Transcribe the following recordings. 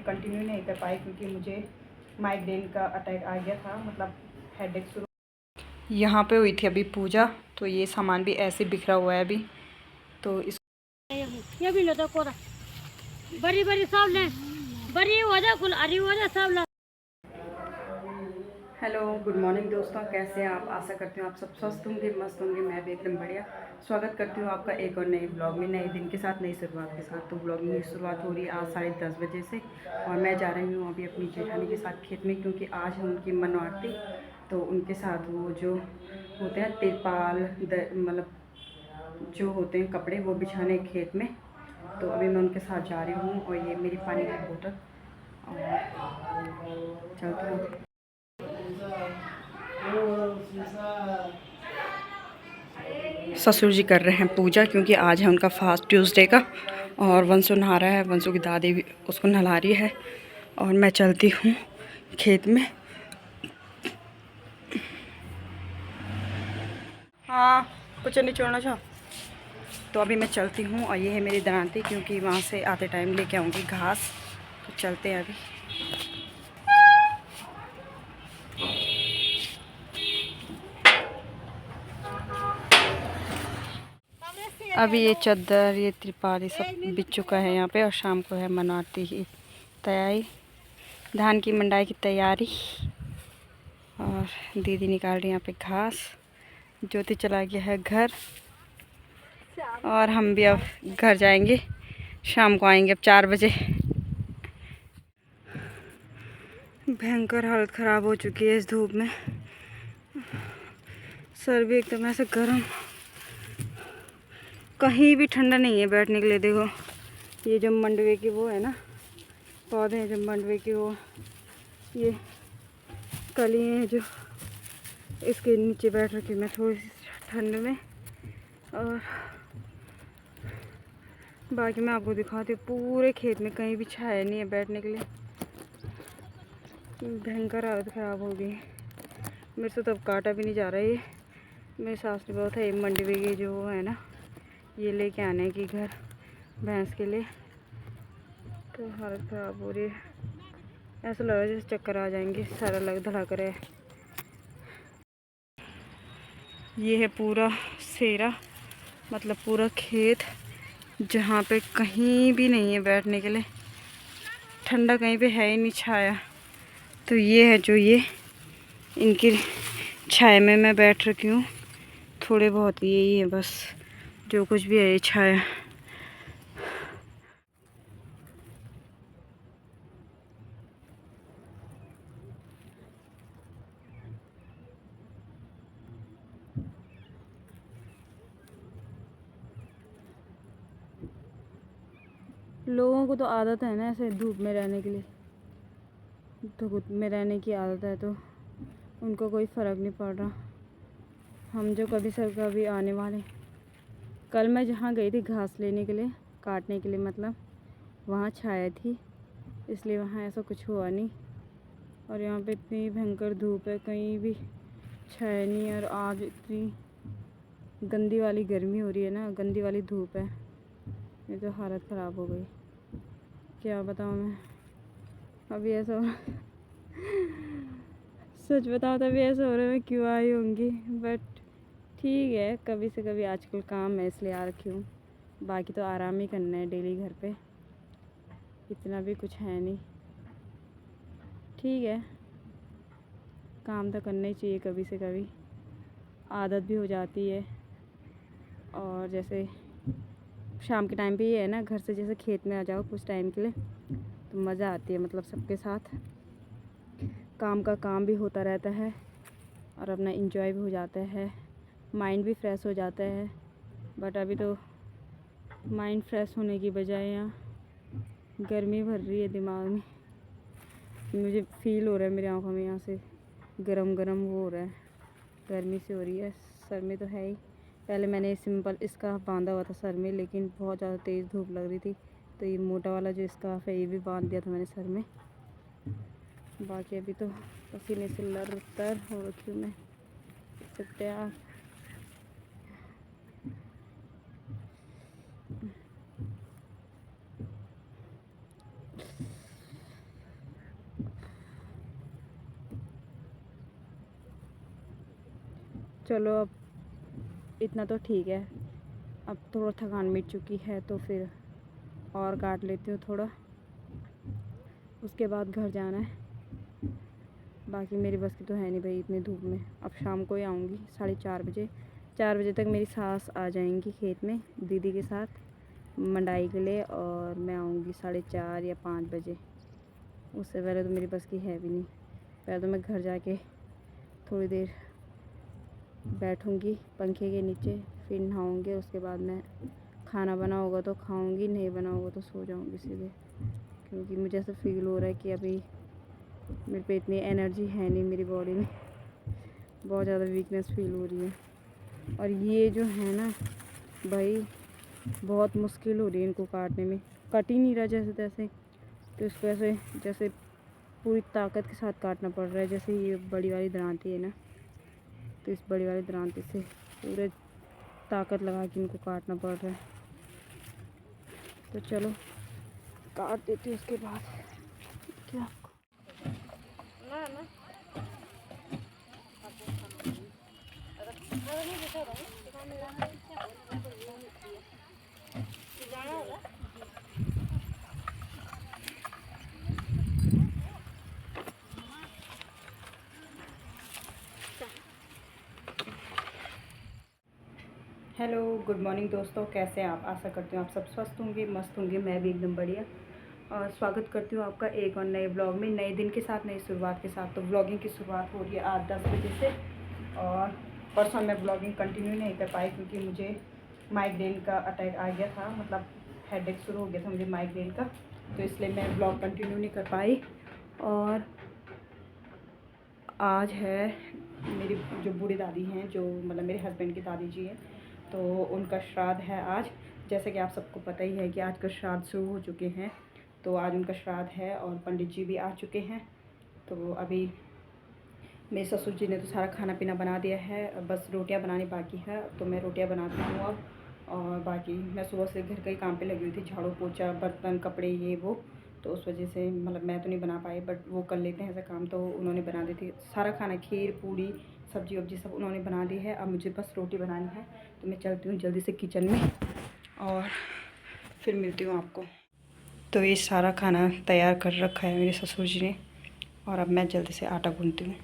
Continue नहीं कर पाई क्योंकि मुझे माइग्रेन का अटैक आ गया था, मतलब हेडेक शुरू। यहाँ पे हुई थी अभी पूजा, तो ये सामान भी ऐसे बिखरा हुआ है अभी, तो इस ये भी लो तो कोरा बड़ी बड़ी सब ले बड़ी हो जा कुल अरी हो जा सब ले। हेलो गुड मॉर्निंग दोस्तों, कैसे हैं आप? आशा करती हूँ आप सब स्वस्थ होंगे, मस्त होंगे। मैं भी एकदम बढ़िया। स्वागत करती हूँ आपका एक और नए ब्लॉग में, नए दिन के साथ, नई शुरुआत के साथ। तो ब्लॉग की शुरुआत हो रही है आज 10:30 बजे से, और मैं जा रही हूँ अभी अपनी जेठानी के साथ खेत में, क्योंकि आज है उनकी मनवाती। तो उनके साथ वो जो होते हैं तिरपाल, मतलब जो होते हैं कपड़े, वो बिछाने खेत में। तो अभी मैं उनके साथ जा रही हूँ, और ये मेरी पानी की बोतल, और चलती हूँ। ससुर जी कर रहे हैं पूजा, क्योंकि आज है उनका फास्ट ट्यूसडे का। और वंशु नहा रहा है, वंशु की दादी भी उसको नहला रही है, और मैं चलती हूँ खेत में। हाँ, कुछ नहीं छोड़ना चाहो तो अभी मैं चलती हूँ। और ये है मेरी दरांती, क्योंकि वहाँ से आते टाइम लेके आऊँगी घास। तो चलते हैं अभी। अभी ये चादर, ये त्रिपाल, ये सब बिच चुका है यहाँ पे, और शाम को है मनाती की तैयारी, धान की मंडाई की तैयारी। और दीदी निकाल रही है यहाँ पे घास। ज्योति चला गया है घर, और हम भी अब घर जाएंगे, शाम को आएंगे अब 4 बजे। भयंकर हालत ख़राब हो चुकी है इस धूप में, सर भी एकदम ऐसे गर्म, कहीं भी ठंडा नहीं है बैठने के लिए। देखो ये जो मंडवे की वो है ना, पौधे हैं जो मंडवे की, वो ये कली हैं जो इसके नीचे बैठ रखी मैं थोड़ी सी ठंड में। और बाकी मैं आपको दिखाती हूँ, पूरे खेत में कहीं भी छाया नहीं है बैठने के लिए। भयंकर हालत ख़राब हो गई मेरे से, तब काटा भी नहीं जा रहा है। ये मेरे सास ने बहुत है, मंडवे के जो है ना, ये लेके आने की घर भैंस के लिए। तो हालत ख़राब हो रही है, ऐसा लग रहा है जैसे चक्कर आ जाएंगे, सारा लग धड़क रहा है। ये है पूरा सेरा, मतलब पूरा खेत, जहाँ पे कहीं भी नहीं है बैठने के लिए, ठंडा कहीं पे है ही नहीं, छाया। तो ये है जो ये इनकी छाया में मैं बैठ रखी हूँ। थोड़े बहुत यही है बस, जो कुछ भी है ये छाया। लोगों को तो आदत है ना ऐसे धूप में रहने के लिए, धूप में रहने की आदत है, तो उनको कोई फ़र्क नहीं पड़ रहा। हम जो कभी सर कभी आने वाले। कल मैं जहाँ गई थी घास लेने के लिए, काटने के लिए मतलब, वहाँ छाया थी, इसलिए वहाँ ऐसा कुछ हुआ नहीं। और यहाँ पे इतनी भयंकर धूप है, कहीं भी छाया नहीं है। और आज इतनी गंदी वाली गर्मी हो रही है ना, गंदी वाली धूप है, ये तो हालत ख़राब हो गई, क्या बताऊँ मैं। अभी ऐसा सच बताओ तो अभी ऐसा हो रहा है मैं क्यों आई होंगी, बट ठीक है, कभी से कभी आजकल काम है इसलिए आ रखी हूँ। बाकी तो आराम ही करना है डेली घर पे, इतना भी कुछ है नहीं। ठीक है, काम तो करना ही चाहिए, कभी से कभी आदत भी हो जाती है। और जैसे शाम के टाइम पे ये है ना, घर से जैसे खेत में आ जाओ कुछ टाइम के लिए, तो मज़ा आती है, मतलब सबके साथ काम का काम भी होता रहता है, और अपना इंजॉय भी हो जाता है, माइंड भी फ्रेश हो जाता है। बट अभी तो माइंड फ्रेश होने की बजाय यहाँ गर्मी भर रही है दिमाग में, मुझे फील हो रहा है मेरी आंखों में यहाँ से गरम गरम वो हो रहा है, गर्मी से हो रही है। सर में तो है ही, पहले मैंने सिंपल इसका बांधा हुआ था सर में, लेकिन बहुत ज़्यादा तेज़ धूप लग रही थी, तो ये मोटा वाला जो स्कार्फ है ये भी बांध दिया था मैंने सर में। बाकी अभी तो पसीने से लरतर हो रखी हूँ मैं, देख सकते हैं आप। चलो अब इतना तो ठीक है। अब थोड़ा थकान मिट चुकी है तो फिर और काट लेती हूँ थोड़ा, उसके बाद घर जाना है। बाकी मेरी बस की तो है नहीं भाई इतनी धूप में। अब शाम को ही आऊँगी 4:30 बजे। 4 बजे तक मेरी सास आ जाएंगी खेत में दीदी के साथ मंडाई के लिए, और मैं आऊँगी 4:30 या 5 बजे। उससे पहले तो मेरी बस की है भी नहीं। पहले तो मैं घर जाके थोड़ी देर बैठूँगी पंखे के नीचे, फिर नहाऊँगी, उसके बाद मैं खाना बना होगा तो खाऊँगी, नहीं बना होगा तो सो जाऊँगी सीधे। क्योंकि मुझे ऐसा फील हो रहा है कि अभी मेरे पे इतनी एनर्जी है नहीं मेरी बॉडी में, बहुत ज़्यादा वीकनेस फील हो रही है। और ये जो है ना भाई बहुत मुश्किल हो रही है इनको काटने में, कट ही नहीं रहा जैसे तैसे। तो इसको ऐसे जैसे पूरी ताकत के साथ काटना पड़ रहा है। जैसे ये बड़ी वाली दरांती है ना, तो इस बड़ी वाली दरांती से पूरे ताकत लगा के इनको काटना पड़ रहा है। तो चलो काट देती हूँ उसके बाद क्या हेलो गुड मॉर्निंग दोस्तों, कैसे हैं आप? आशा करती हूँ आप सब स्वस्थ होंगे, मस्त होंगे। मैं भी एकदम बढ़िया। और स्वागत करती हूँ आपका एक और नए ब्लॉग में, नए दिन के साथ, नई शुरुआत के साथ। तो ब्लॉगिंग की शुरुआत हो रही है 8-10 बजे से। और परसों मैं ब्लॉगिंग कंटिन्यू नहीं कर पाई क्योंकि मुझे माइग्रेन का अटैक आ गया था, मतलब हेडेक शुरू हो गया था मुझे माइग्रेन का, तो इसलिए मैं ब्लॉग कंटिन्यू नहीं कर पाई। और आज है मेरी जो बूढ़ी दादी हैं, जो मतलब मेरे हस्बैंड की दादी जी हैं, तो उनका श्राद्ध है आज। जैसे कि आप सबको पता ही है कि आज का श्राद्ध शुरू हो चुके हैं, तो आज उनका श्राद्ध है और पंडित जी भी आ चुके हैं। तो अभी मेरे ससुर जी ने तो सारा खाना पीना बना दिया है, बस रोटियां बनानी बाकी है। तो मैं रोटियां बनाती हूँ अब, और बाकी मैं सुबह से घर के ही काम पे लगी हुई थी, झाड़ू पोछा बर्तन कपड़े ये वो। तो उस वजह से मतलब मैं तो नहीं बना पाई, बट वो कर लेते हैं ऐसा काम, तो उन्होंने बना दी थी सारा खाना, खीर पूड़ी सब्जी वब्जी सब उन्होंने बना दी है। अब मुझे बस रोटी बनानी है, तो मैं चलती हूँ जल्दी से किचन में और फिर मिलती हूँ आपको। तो ये सारा खाना तैयार कर रखा है मेरे ससुर जी ने, और अब मैं जल्दी से आटा गूंथती हूँ।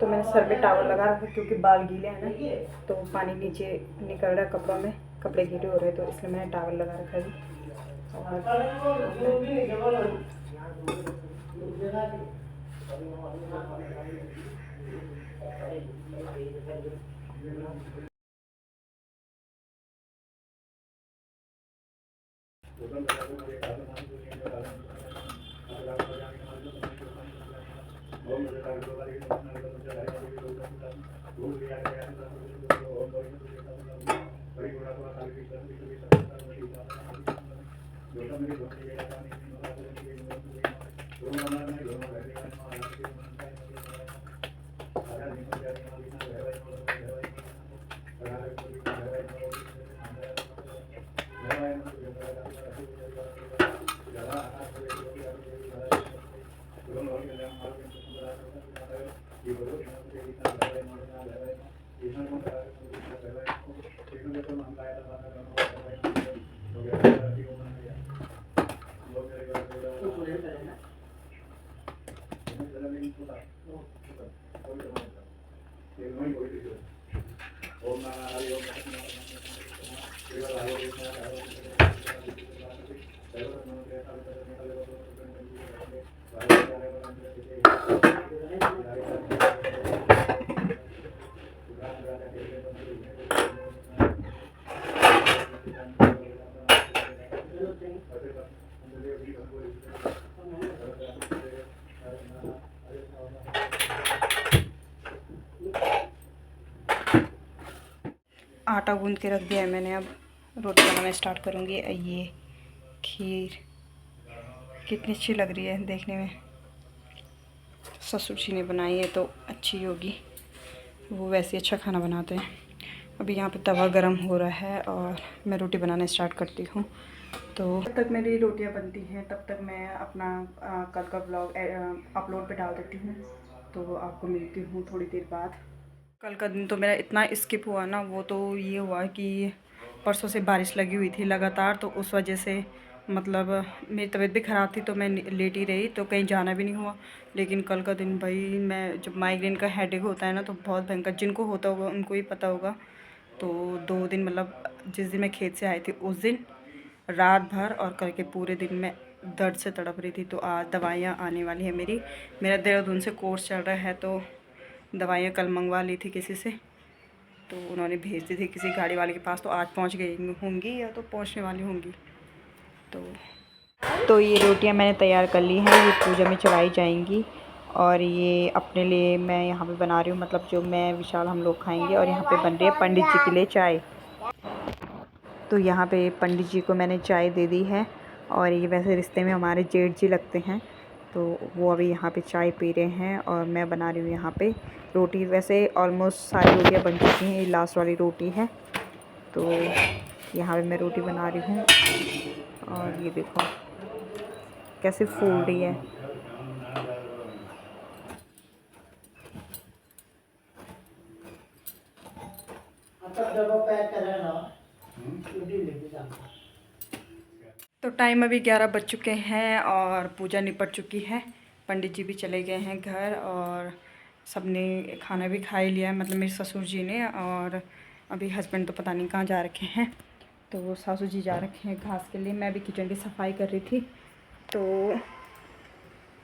तो मैंने सर पे टॉवल लगा रखा क्योंकि बाल गीले हैं ना, तो पानी नीचे निकल रहा है कपड़ों में, कपड़े गीले हो रहे हैं, तो इसलिए मैंने टॉवल लगा रखा है। आटा गूंद के रख दिया है मैंने। अब रोटी बनाना स्टार्ट करूँगी। ये खीर कितनी अच्छी लग रही है देखने में, ससुर जी ने बनाई है तो अच्छी होगी, वो वैसे अच्छा खाना बनाते हैं। अभी यहाँ पे तवा गरम हो रहा है और मैं रोटी बनाना स्टार्ट करती हूँ। तो जब तक मेरी रोटियाँ बनती हैं तब तक मैं अपना कल का ब्लॉग अपलोड पे डाल देती हूँ। तो आपको मिलती हूँ थोड़ी देर बाद। कल का दिन तो मेरा इतना स्किप हुआ ना, वो तो ये हुआ कि परसों से बारिश लगी हुई थी लगातार, तो उस वजह से मतलब मेरी तबीयत भी ख़राब थी तो मैं लेट ही रही, तो कहीं जाना भी नहीं हुआ। लेकिन कल का दिन भाई, मैं जब माइग्रेन का हेडेक होता है ना तो बहुत भयंकर, जिनको होता होगा उनको ही पता होगा। तो 2 दिन मतलब जिस दिन मैं खेत से आई थी उस दिन रात भर और कल के पूरे दिन मैं दर्द से तड़प रही थी। तो आज दवाइयाँ आने वाली है मेरा देहरादून से कोर्स चल रहा है, तो दवाइयाँ कल मंगवा ली थी किसी से, तो उन्होंने भेज दी थी किसी गाड़ी वाले के पास, तो आज पहुंच गई होंगी या तो पहुंचने वाली होंगी। तो ये रोटियां मैंने तैयार कर ली हैं, ये पूजा में चढ़ाई जाएंगी। और ये अपने लिए मैं यहाँ पे बना रही हूँ, मतलब जो मैं विशाल हम लोग खाएंगे। और यहाँ पे बन रही है पंडित जी के लिए चाय। तो यहाँ पे पंडित जी को मैंने चाय दे दी है, और ये वैसे रिश्ते में हमारे जेठ जी लगते हैं, तो वो अभी यहाँ पे चाय पी रहे हैं और मैं बना रही हूँ यहाँ पे रोटी। वैसे ऑलमोस्ट सारी रोटियाँ बन चुकी हैं, ये लास्ट वाली रोटी है। तो यहाँ पे मैं रोटी बना रही हूँ और ये देखो कैसे फूल रही है। तो टाइम अभी 11 बज चुके हैं और पूजा निपट चुकी है। पंडित जी भी चले गए हैं घर और सबने खाना भी खा ही लिया है, मतलब मेरे ससुर जी ने। और अभी हस्बैंड तो पता नहीं कहाँ जा रखे हैं, तो वो सासू जी जा रखे हैं घास के लिए। मैं भी किचन की सफाई कर रही थी, तो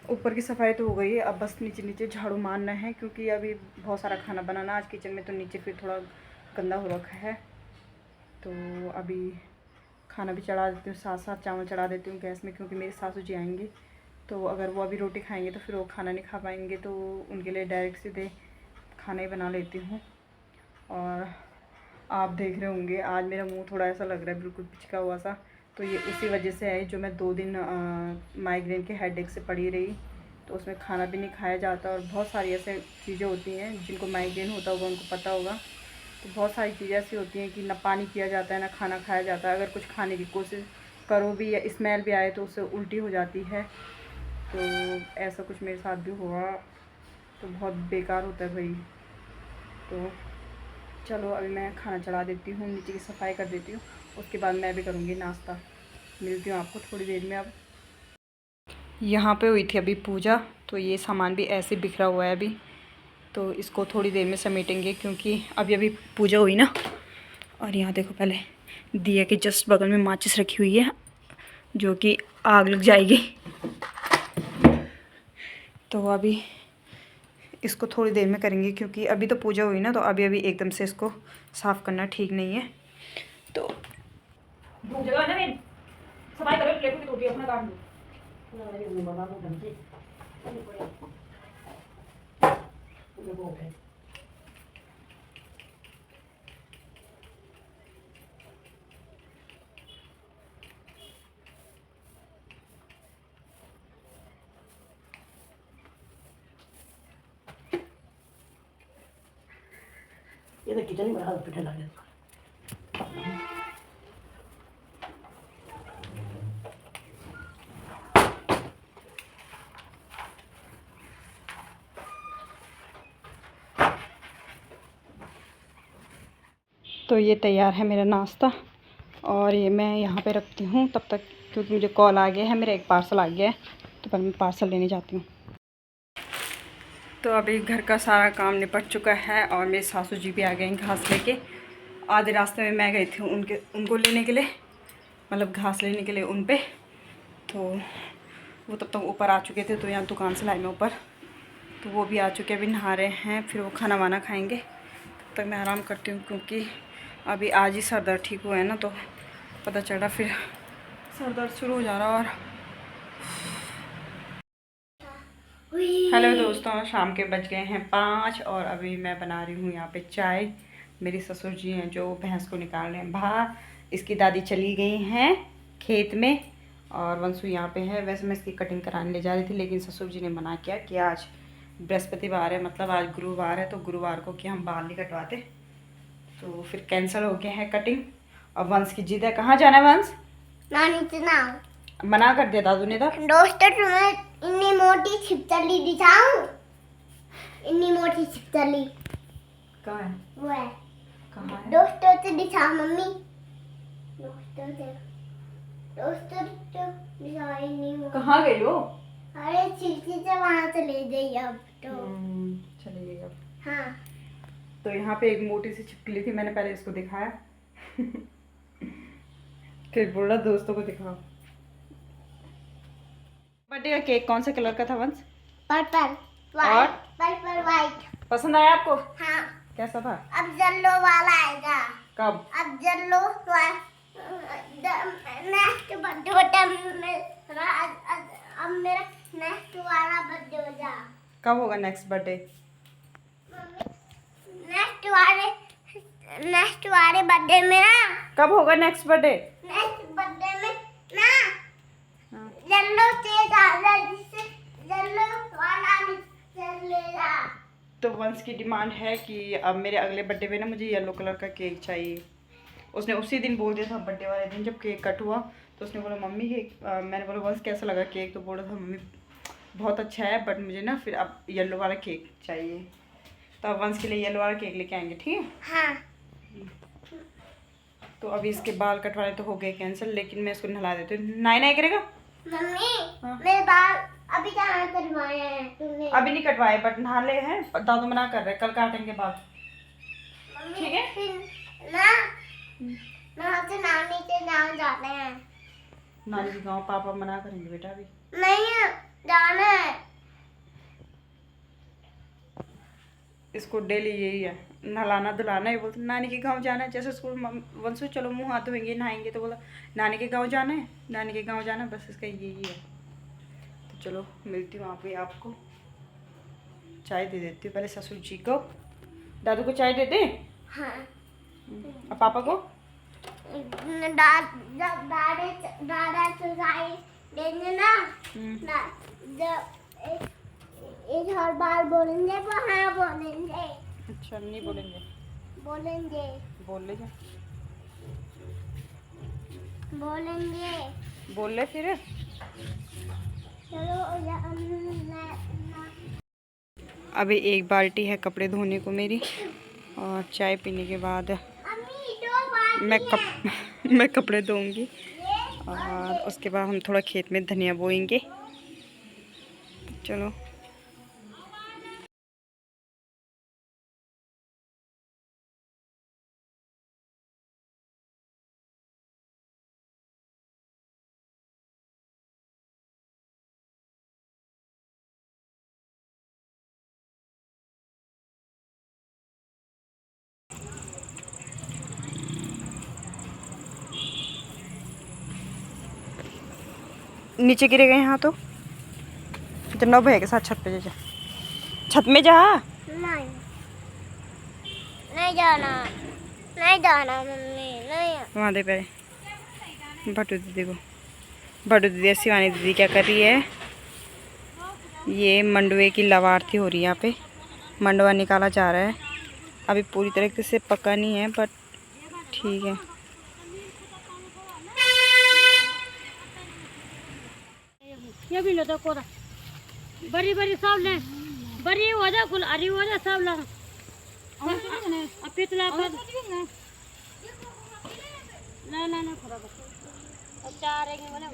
ऊपर की सफाई तो हो गई है, अब बस नीचे नीचे झाड़ू मारना है, क्योंकि अभी बहुत सारा खाना बनाना आज किचन में, तो नीचे फिर थोड़ा गंदा हो रखा है। तो अभी खाना भी चढ़ा देती हूँ, साथ साथ चावल चढ़ा देती हूँ गैस में, क्योंकि मेरे सासू जी आएंगे, तो अगर वो अभी रोटी खाएंगे तो फिर वो खाना नहीं खा पाएंगे, तो उनके लिए डायरेक्ट सीधे खाना ही बना लेती हूँ। और आप देख रहे होंगे आज मेरा मुंह थोड़ा ऐसा लग रहा है, बिल्कुल पिचका हुआ सा, तो ये उसी वजह से है जो मैं 2 दिन माइग्रेन के हेडेक से पड़ी रही, तो उसमें खाना भी नहीं खाया जाता। और बहुत सारी ऐसे चीज़ें होती हैं, जिनको माइग्रेन होता होगा उनको पता होगा, तो बहुत सारी चीज़ें ऐसी होती हैं कि ना पानी पिया जाता है ना खाना खाया जाता है। अगर कुछ खाने की कोशिश करो भी या स्मेल भी आए तो उससे उल्टी हो जाती है। तो ऐसा कुछ मेरे साथ भी हुआ, तो बहुत बेकार होता है भाई। तो चलो अभी मैं खाना चढ़ा देती हूँ, नीचे की सफाई कर देती हूँ, उसके बाद मैं भी करूँगी नाश्ता। मिलती हूँ आपको थोड़ी देर में। अब यहाँ पे हुई थी अभी पूजा, तो ये सामान भी ऐसे बिखरा हुआ है अभी, तो इसको थोड़ी देर में समेटेंगे, क्योंकि अभी अभी पूजा हुई ना। और यहाँ देखो, पहले दिया के जस्ट बगल में माचिस रखी हुई है, जो कि आग लग जाएगी। तो अभी इसको थोड़ी देर में करेंगे, क्योंकि अभी तो पूजा हुई ना, तो अभी अभी एकदम से इसको साफ़ करना ठीक नहीं है। तो भूख जगह है ना, मैं सफाई करो, प्लेटों की रोटी अपना काट लो। ये तो किचन ही बड़ा पिठा लग गया। तो ये तैयार है मेरा नाश्ता, और ये मैं यहाँ पे रखती हूँ तब तक, क्योंकि मुझे कॉल आ गया है, मेरा एक पार्सल आ गया है, तो पर मैं पार्सल लेने जाती हूँ। तो अभी घर का सारा काम निपट चुका है और मेरे सासू जी भी आ गए हैं घास लेके। आधे रास्ते में मैं गई थी उनको लेने के लिए, मतलब घास लेने के लिए उन पे, तो वो तब तक ऊपर आ चुके थे, तो यहाँ दुकान से लाई मैं ऊपर, तो वो भी आ चुके, अभी नहा रहे हैं, फिर वो खाना वाना खाएंगे। तब तक मैं आराम करती हूँ, क्योंकि अभी आज ही सर दर्द ठीक हुआ है ना, तो पता चला फिर सर दर्द शुरू हो जा रहा। और हेलो दोस्तों, शाम के बज गए हैं 5 और अभी मैं बना रही हूँ यहाँ पे चाय। मेरी ससुर जी हैं जो भैंस को निकाल रहे हैं बाहर, इसकी दादी चली गई हैं खेत में और वंशु यहाँ पे है। वैसे मैं इसकी कटिंग कराने ले जा रही थी, लेकिन ससुर जी ने मना किया कि आज बृहस्पतिवार है, मतलब आज गुरुवार है, तो गुरुवार को कि हम बाल नहीं कटवाते, तो फिर कैंसिल हो गया है कटिंग। और वंश की जिद है। कहाँ जाना है वंश? नानी से ना मना कर दिया दादू ने। तो दोस्तों तुम्हें इतनी मोटी छिपकली दिखाऊं? इतनी मोटी छिपकली कहाँ है? वो है कहाँ है? दोस्तों से दिखा मम्मी, दोस्तों से दिखाई नहीं हुआ। कहाँ गई हो? अरे खिड़की से वहां से ले गई अब तो। चले गई अब। हाँ तो यहाँ पे एक मोटी सी छिपकली थी, मैंने पहले इसको दिखाया फिर बोला दोस्तों को दिखाओ। बर्थडे का केक कौन से कलर का था वंश? पर्पल और? Purple white. पसंद आया आपको? हाँ कैसा था? अब येलो वाला आएगा। कब? अब येलो नेक्स्ट बर्थडे मेरा अब मेरा नेक्स्ट वाला बर्थडे हो जा। कब होगा नेक्स्ट बर्थडे? नेक्स्ट वाले बर्थडे में ना। कब होगा नेक्स्ट बर्थडे? नेक्स्ट बर्थडे में ना येलो केक आएगा, जिससे येलो वाला चलेगा। तो वंश की डिमांड है कि अब मेरे अगले बर्थडे में ना मुझे येलो कलर का केक चाहिए। उसने उसी दिन बोल दिया था, बर्थडे वाले दिन जब केक कट हुआ तो उसने बोला मम्मी केक, मैंने बोला वंश कैसा लगा केक? तो बोला था मम्मी बहुत अच्छा है, बट मुझे ना फिर अब येलो वाला केक चाहिए। तो अब वंश के लिए येलो वाला केक लेके आएंगे, ठीक है? हाँ तो अभी इसके बाल कटवाने तो हो गए कैंसिल, लेकिन मैं इसको नहला देती हूँ। नाई नाई करेगा? मम्मी हाँ। मेरे बाल अभी कहाँ कटवाए हैं तूने? अभी नहीं कटवाए, बट नहा ले हैं। दादू मना कर रहे, कल काटेंगे बाल। मम्मी ठीक है? फिर ना से नानी के गाँव जाते हैं। नानी के गाँव पापा मना करेंगे बेटा अभी। नहीं जाना है। इसको डेली यही है, नहलाना धुलाना। ये बोलते नानी के गांव जाना है। जैसे स्कूल वंशु चलो मुंह हाथ धोएंगे नहाएंगे, तो बोला नानी के गांव जाना है, नानी के गांव जाना है, बस इसका यही है। तो चलो मिलती हूँ वहाँ पे आपको। चाय दे देती हूँ पहले ससुर जी को। दादू को चाय दे दे। हाँ और पापा को? जब दादा चुराई देंगे ना, जब एक हर बार बोलेंगे वो हाँ बोलेंगे। अच्छा नहीं बोलेंगे? बोलेंगे बोल ले जा। बोलेंगे बोल ले फिर। चलो अभी एक बाल्टी है कपड़े धोने को मेरी, और चाय पीने के बाद मैं कपड़े धोऊंगी, और उसके बाद हम थोड़ा खेत में धनिया बोएंगे। चलो नीचे गिरे गए यहाँ तो नौ भैया के साथ छत पे जा। छत में जा। नहीं नहीं जाना, नहीं जाना मम्मी, नहीं। वहाँ दे पहले भट्टू दीदी को। भट्टू दीदी शिवानी दीदी क्या कर रही है? ये मंडुए की लवारती हो रही है। यहाँ पे मंडुआ निकाला जा रहा है। अभी पूरी तरीके से पका नहीं है, बट ठीक है। ये भी लो तो कोरा बड़ी बड़ी सब ले, बड़ी हो जा कुल अरी हो जा सब ला। अब पितला पर ना थोड़ा अब चार रहेंगे बोले